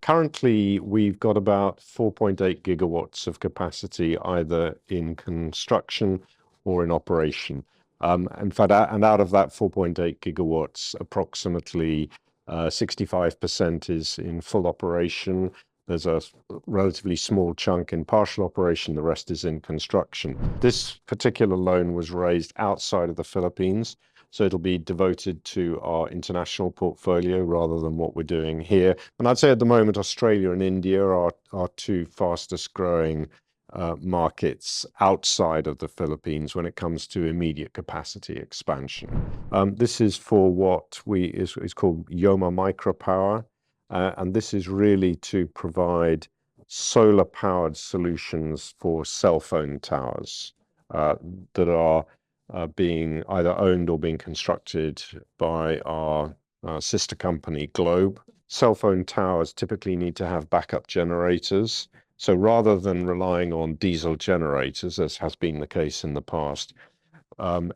Currently, we've got about 4.8 gigawatts of capacity either in construction or in operation. In fact, and out of that 4.8 gigawatts, approximately 65% is in full operation. There's a relatively small chunk in partial operation, the rest is in construction. This particular loan was raised outside of the Philippines, so it'll be devoted to our international portfolio rather than what we're doing here. And I'd say at the moment, Australia and India are our two fastest growing markets outside of the Philippines when it comes to immediate capacity expansion. This is for what is called Yoma Micropower, and this is really to provide solar-powered solutions for cell phone towers that are being either owned or being constructed by our sister company, Globe. Cell phone towers typically need to have backup generators. So rather than relying on diesel generators, as has been the case in the past,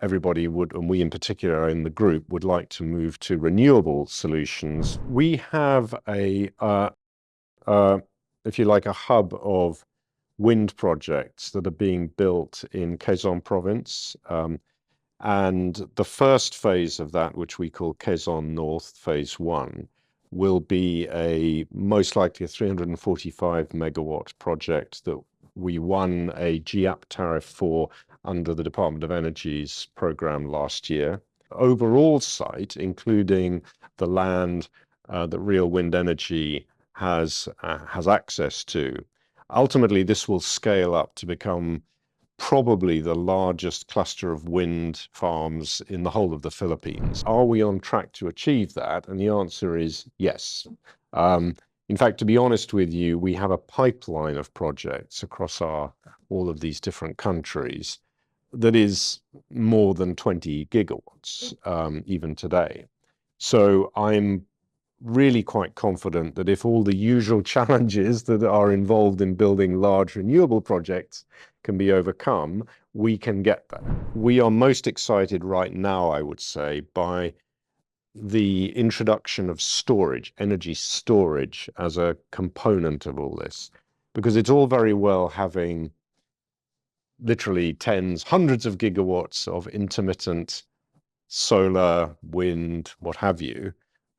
everybody would, and we in particular in the group, would like to move to renewable solutions. We have if you like, a hub of wind projects that are being built in Quezon province. And the first phase of that, which we call Quezon North Phase 1, will be most likely a 345 megawatt project that we won a GAP tariff for under the Department of Energy's program last year. Overall site, including the land that Real Wind Energy has access to, ultimately this will scale up to become probably the largest cluster of wind farms in the whole of the Philippines. Are we on track to achieve that? And the answer is yes. In fact, to be honest with you, we have a pipeline of projects across all of these different countries that is more than 20 gigawatts, even today. So I'm really quite confident that if all the usual challenges that are involved in building large renewable projects can be overcome, we can get there. We are most excited right now, I would say, by the introduction of storage, energy storage, as a component of all this, because it's all very well having literally tens, hundreds of gigawatts of intermittent solar, wind, what have you,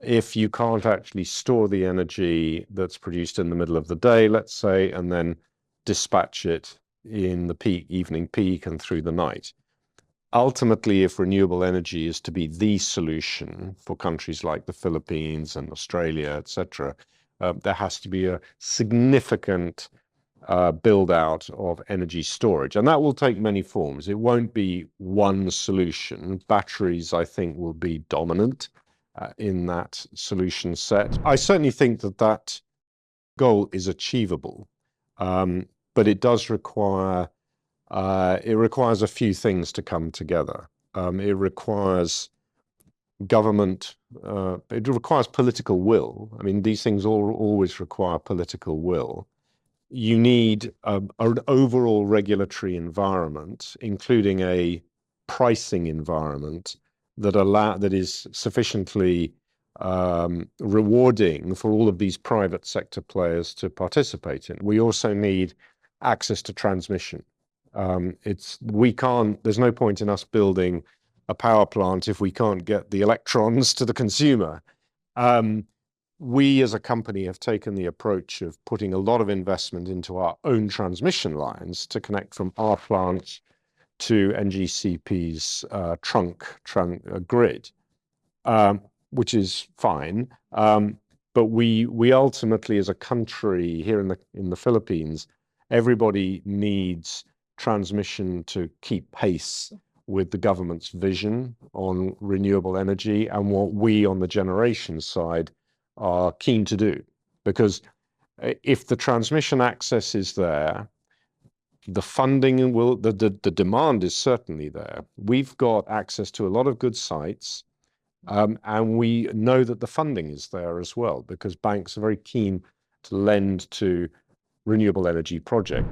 if you can't actually store the energy that's produced in the middle of the day, let's say, and then dispatch it in the evening peak and through the night. Ultimately, if renewable energy is to be the solution for countries like the Philippines and Australia, etc., there has to be a significant build out of energy storage. And that will take many forms. It won't be one solution. Batteries, I think, will be dominant in that solution set. I certainly think that goal is achievable, but it does require a few things to come together. It requires government, it requires political will. I mean, these things always require political will. You need an overall regulatory environment, including a pricing environment that is sufficiently rewarding for all of these private sector players to participate in. We also need access to transmission. There's no point in us building a power plant if we can't get the electrons to the consumer. We as a company have taken the approach of putting a lot of investment into our own transmission lines to connect from our plants to NGCP's trunk grid, which is fine. But we ultimately, as a country here in the Philippines, everybody needs transmission to keep pace with the government's vision on renewable energy and what we on the generation side are keen to do. Because if the transmission access is there, the funding the demand is certainly there. We've got access to a lot of good sites, and we know that the funding is there as well, because banks are very keen to lend to renewable energy projects.